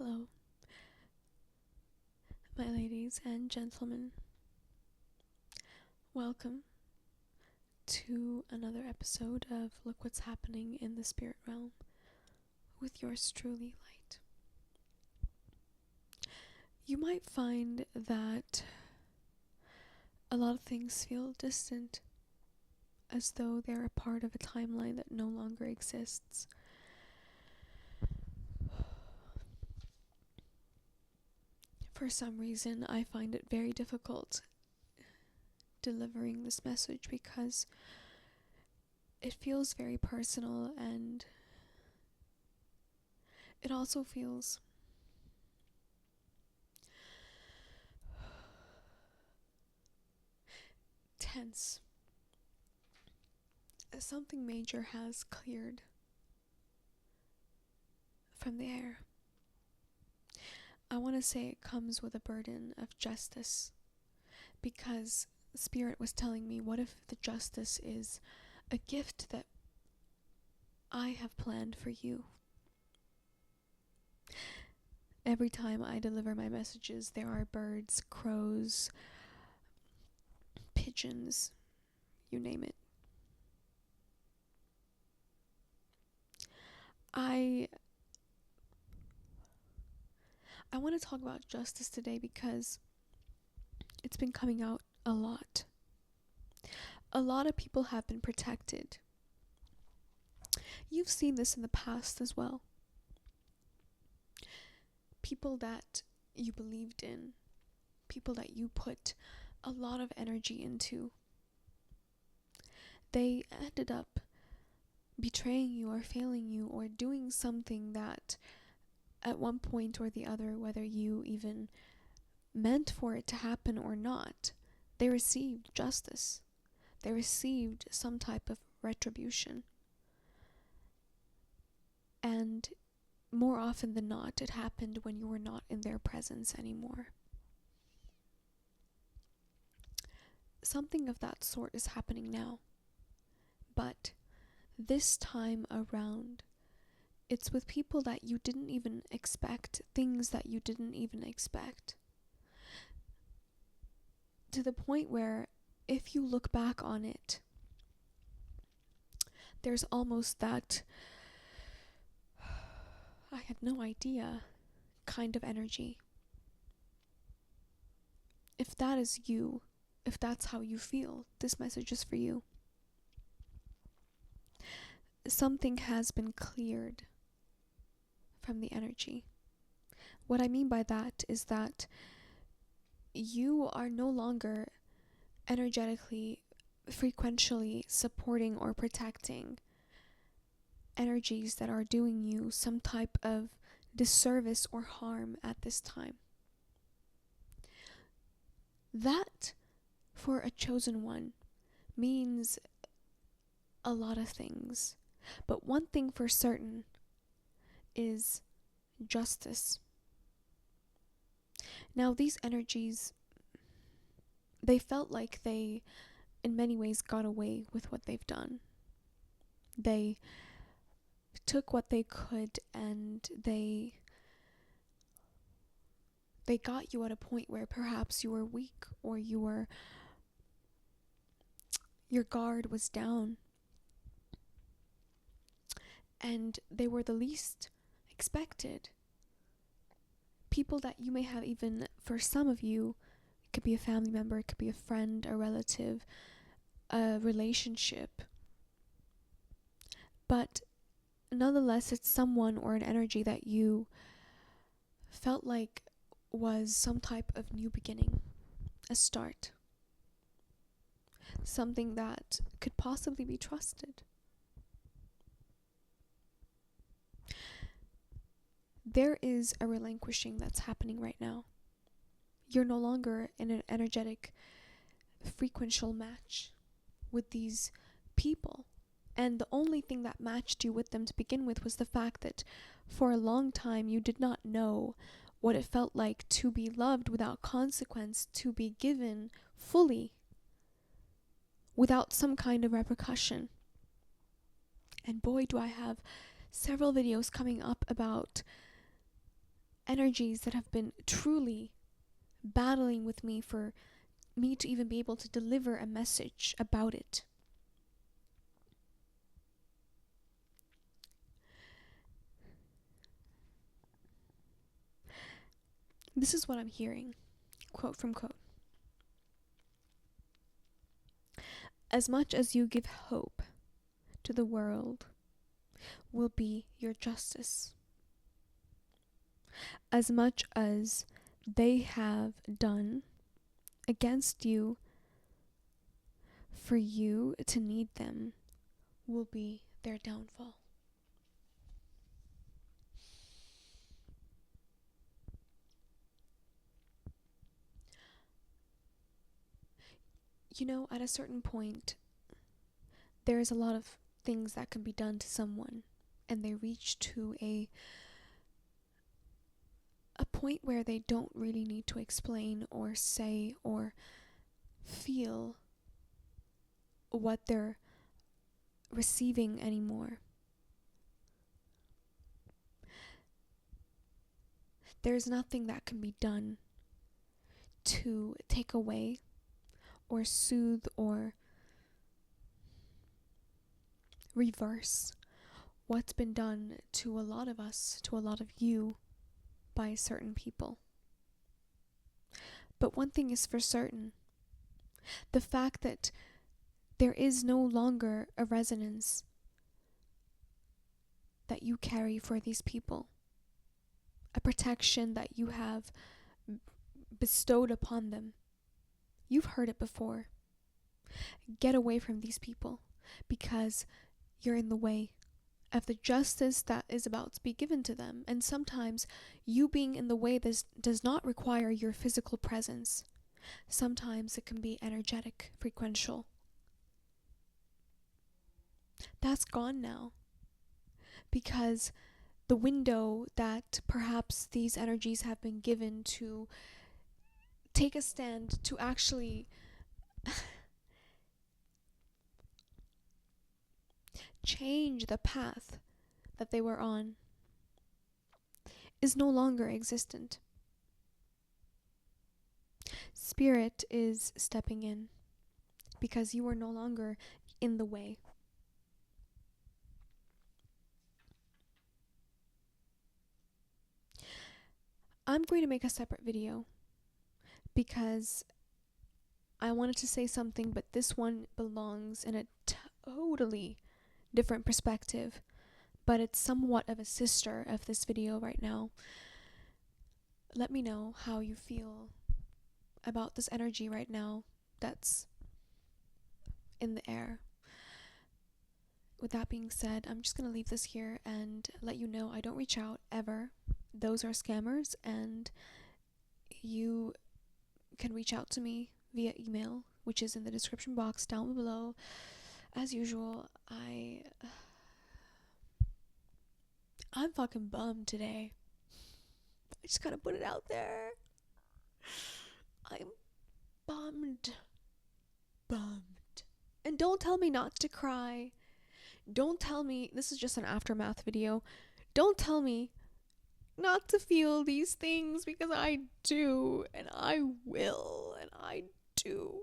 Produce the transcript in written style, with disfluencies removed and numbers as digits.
Hello, my ladies and gentlemen. Welcome to another episode of Look What's Happening in the Spirit Realm with yours truly, Light. You might find that a lot of things feel distant, as though they're a part of a timeline that no longer exists. For some reason, I find it very difficult delivering this message because it feels very personal, and it also feels tense. Something major has cleared from the air. I want to say it comes with a burden of justice, because Spirit was telling me, what if the justice is a gift that I have planned for you? Every time I deliver my messages, there are birds, crows, pigeons, you name it. I want to talk about justice today because it's been coming out a lot. A lot of people have been protected. You've seen this in the past as well. People that you believed in, people that you put a lot of energy into, they ended up betraying you or failing you or doing something that at one point or the other, whether you even meant for it to happen or not, they received justice. They received some type of retribution. And more often than not, it happened when you were not in their presence anymore. Something of that sort is happening now. But this time around, it's with people that you didn't even expect, things that you didn't even expect. To the point where, if you look back on it, there's almost that I had no idea kind of energy. If that is you, if that's how you feel, this message is for you. Something has been cleared from the energy. What I mean by that is that you are no longer energetically, frequentially supporting or protecting energies that are doing you some type of disservice or harm at this time. That, for a chosen one, means a lot of things. But one thing for certain is justice. Now, these energies, they felt like they, in many ways, got away with what they've done. They took what they could, and they got you at a point where perhaps you were weak, or your guard was down. And they were the least expected. People that you may have, even for some of you, it could be a family member, it could be a friend, a relative, a relationship. But nonetheless, it's someone or an energy that you felt like was some type of new beginning, a start. Something that could possibly be trusted. There is a relinquishing that's happening right now. You're no longer in an energetic, frequential match with these people. And the only thing that matched you with them to begin with was the fact that for a long time you did not know what it felt like to be loved without consequence, to be given fully without some kind of repercussion. And boy, do I have several videos coming up about energies that have been truly battling with me for me to even be able to deliver a message about it. This is what I'm hearing, quote from quote. As much as you give hope to the world will be your justice. As much as they have done against you for you to need them will be their downfall. You know, at a certain point, there is a lot of things that can be done to someone, and they reach to a point where they don't really need to explain or say or feel what they're receiving anymore. There's nothing that can be done to take away or soothe or reverse what's been done to a lot of us, to a lot of you, by certain people. But one thing is for certain, the fact that there is no longer a resonance that you carry for these people, a protection that you have bestowed upon them. You've heard it before. Get away from these people because you're in the way of the justice that is about to be given to them. And sometimes you being in the way does not require your physical presence. Sometimes it can be energetic, frequential. That's gone now. Because the window that perhaps these energies have been given to take a stand, to actually change the path that they were on, is no longer existent. Spirit is stepping in because you are no longer in the way. I'm going to make a separate video because I wanted to say something, but this one belongs in a totally different perspective, but it's somewhat of a sister of this video right now. Let me know how you feel about this energy right now that's in the air. With that being said, I'm just going to leave this here and let you know I don't reach out ever. Those are scammers, and you can reach out to me via email, which is in the description box down below. As usual, I'm fucking bummed today. I just gotta put it out there. I'm bummed. And don't tell me not to cry. Don't tell me, this is just an aftermath video. Don't tell me not to feel these things, because I do, and I will, and I do.